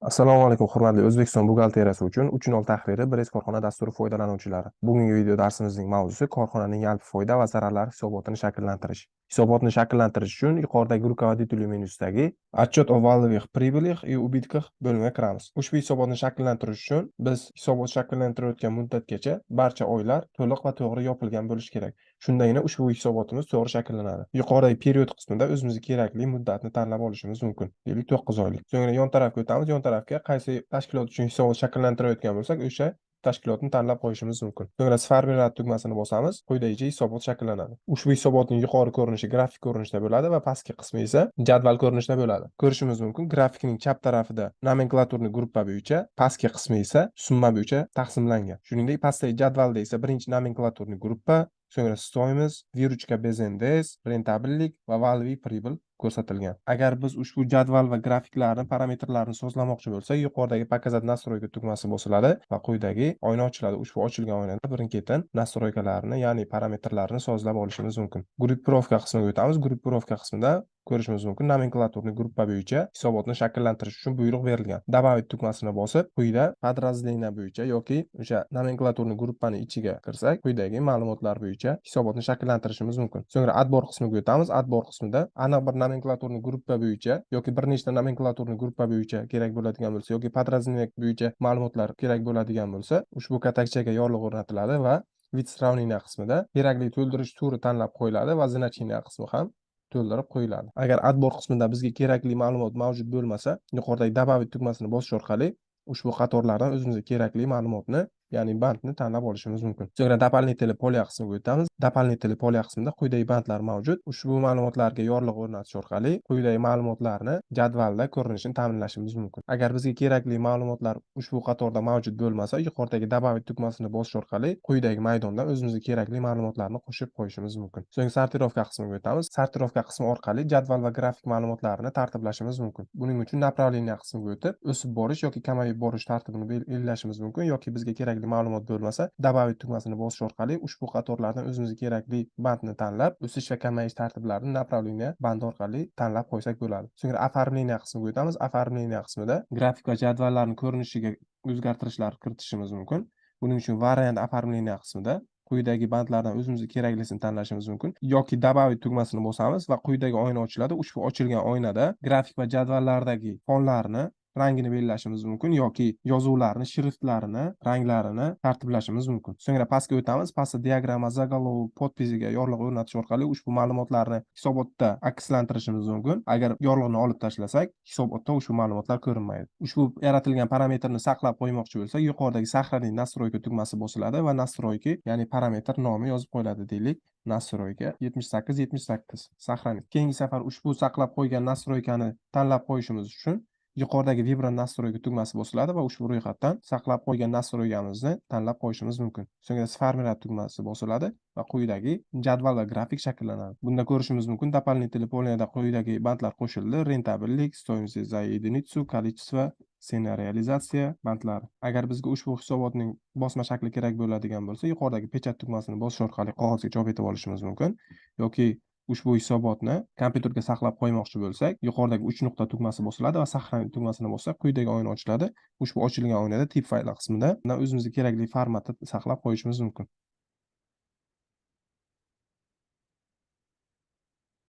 Assalomu alaykum, hurmatli O'zbekiston buxgalteriyasi uchun 3 nol tahriri bir korxona dasturi foydalanuvchilari. Bugungi video darsimizning mavzusi korxonaning yalpi foyda va zararlar hisobotini shakllantirish. Hisobotni shakllantirish uchun yuqoridagi rukovodитель menyusidagi отчет о валовых прибылях и убытках bo'limiga kiramiz. Ushbu hisobotni shakllantirish uchun biz hisobot shakllantirayotgan muddatgacha barcha oylar to'liq va to'g'ri yopilgan bo'lishi kerak. Shundagina ushbu hisobotimiz to'g'ri shakllanadi. Yuqoridagi period qismida o'zimizga kerakli muddatni tanlab olishimiz mumkin. Deylik 9 oylik. So'ngra yon tarafga o'tamiz. Yon tarafga qaysi tashkilot uchun hisobot shakllantirayotgan bo'lsak, o'sha tashkilotni tanlab qo'yishimiz mumkin. So'ngra sformulyat tugmasini bosamiz. Quyidagicha hisobot shakllanadi. Ushbu hisobotning yuqori ko'rinishi grafik ko'rinishda bo'ladi va pastki qismi esa jadval ko'rinishida bo'ladi. Ko'rishimiz mumkin, grafikning chap tarafida nomenklaturni gruppa bo'yicha, pastki qismi esa summa bo'yicha taqsimlangan. Shuningdek, pastdagi jadvalda esa birinchi nomenklaturni gruppa, so'ngra stoyimiz, viruchka bez NDS, rentabillik va value pribыл ko'rsatilgan. Agar biz ushbu jadval va grafiklarni parametrlarini sozlamoqchi bo'lsak, yuqoridagi показать настройка tugmasi bosiladi va quyidagi oyna ochiladi. Ushbu ochilgan oynada birin-ketin настройкаларni, ya'ni parametrlarni sozlab olishimiz mumkin. Gruppirovka qismiga o'tamiz. Gruppirovka qismida ko'rishimiz mumkin, nomenklaturni gruppa bo'yicha hisobotni shakllantirish uchun buyruq berilgan. Добавить tugmasini bosib, quyida подразделение bo'yicha yoki o'sha nomenklaturni gruppani ichiga kirsak, quyidagi ma'lumotlar bo'yicha hisobotni shakllantirishimiz mumkin. So'ngra отбор qismiga o'tamiz. Отбор qismida aniq bir nomenklaturni gruppa bo'yicha yoki bir nechta nomenklaturni gruppa bo'yicha kerak bo'ladigan bo'lsa yoki подразделение bo'yicha ma'lumotlar kerak bo'ladigan bo'lsa, ushbu katakchaga yorliq o'rnatiladi va vид сравнения qismida kerakli to'ldirish turi tanlab qo'yiladi va значение qismi ham to'ldirib qo'yiladi. Agar отбор qismida bizga kerakli ma'lumot mavjud bo'lmasa, yuqoridagi добавить tugmasini bosish orqali ushbu qatorlardan o'zimizga kerakli ma'lumotni, ya'ni bandni tanlab olishimiz mumkin. So'ngra дополнительные polya qismiga o'tamiz. Дополнительные polya qismida quyidagi bandlar mavjud. Ushbu ma'lumotlarga yorliq o'rnatish orqali quyidagi ma'lumotlarni jadvalda ko'rinishini ta'minlashimiz mumkin. Agar bizga kerakli ma'lumotlar ushbu qatorda mavjud bo'lmasa, yuqoridagi добавить tugmasini bosish orqali quyidagi maydondan o'zimizga kerakli ma'lumotlarni qo'shib qo'yishimiz mumkin. So'ng sortirovka qismiga o'tamiz. Sortirovka qismi orqali jadval va grafik ma'lumotlarini tartiblashimiz mumkin. Buning uchun направление qismiga o'tib, o'sib borish yoki kamayib borish tartibini belgilashimiz mumkin yoki bizga kerakli ma'lumot bo'lmasa, добавить tugmasini bosish orqali ushbu qatorlardan o'zimizga kerakli bandni tanlab, o'sish va kamayish tartiblarini направление bandi orqali tanlab qo'ysak bo'ladi. So'ngra оформление qismiga o'tamiz. Оформление qismida grafik va jadvallarning ko'rinishiga o'zgartirishlar kiritishimiz mumkin. Buning uchun variant оформление qismida quyidagi bandlardan o'zimizga keraklisini tanlashimiz mumkin yoki добавить tugmasini bosamiz va quyidagi oyna ochiladi. Ushbu ochilgan oynada grafik va jadvallardagi fonlarni rangini belgilashimiz mumkin yoki yozuvlarni, shriftlarini, ranglarini tartiblashimiz mumkin. So'ngra pastga o'tamiz. Pastda diagramma, заголовок, podpisiga yorliq o'rnatish orqali ushbu ma'lumotlarni hisobotda akslantirishimiz mumkin. Agar yorliqni olib tashlasak, hisobotda ushbu ma'lumotlar ko'rinmaydi. Ushbu yaratilgan parametrni saqlab qo'ymoqchi bo'lsak, yuqoridagi сохранить настройка tugmasi bosiladi va настройки, ya'ni parametr nomi yozib qo'yiladi deylik. Настройка 78 saqlanib. Keyingi safar ushbu saqlab qo'ygan настройкani tanlab qo'yishimiz uchun yuqoridagi Vibran настройка tugmasi bosiladi va ushbu ro'yxatdan saqlab qo'ygan настройкamizni tanlab qo'yishimiz mumkin. So'ngra sformulyat tugmasi bosiladi va quyidagi jadval va grafik shakllanadi. Bunda ko'rishimiz mumkin, дополнительные polyada quyidagi bandlar qo'shildi: rentabilik, стоимость за единицу, количество, cena realizatsiya bandlari. Agar bizga ushbu hisobotning bosma shakli kerak bo'ladigan bo'lsa, yuqoridagi pechat tugmasini bosish orqali qog'ozga chop etib olishimiz mumkin yoki ushbu hisobotni kompyuterga saqlab qo'ymoqchi bo'lsak, yuqoridagi 3 nuqta tugmasi bosiladi va saqlanib tugmasini bossak, quyidagi oyna ochiladi. Ushbu ochilgan oynada tip fayl qismida o'zimizga kerakli formatda saqlab qo'yishimiz mumkin.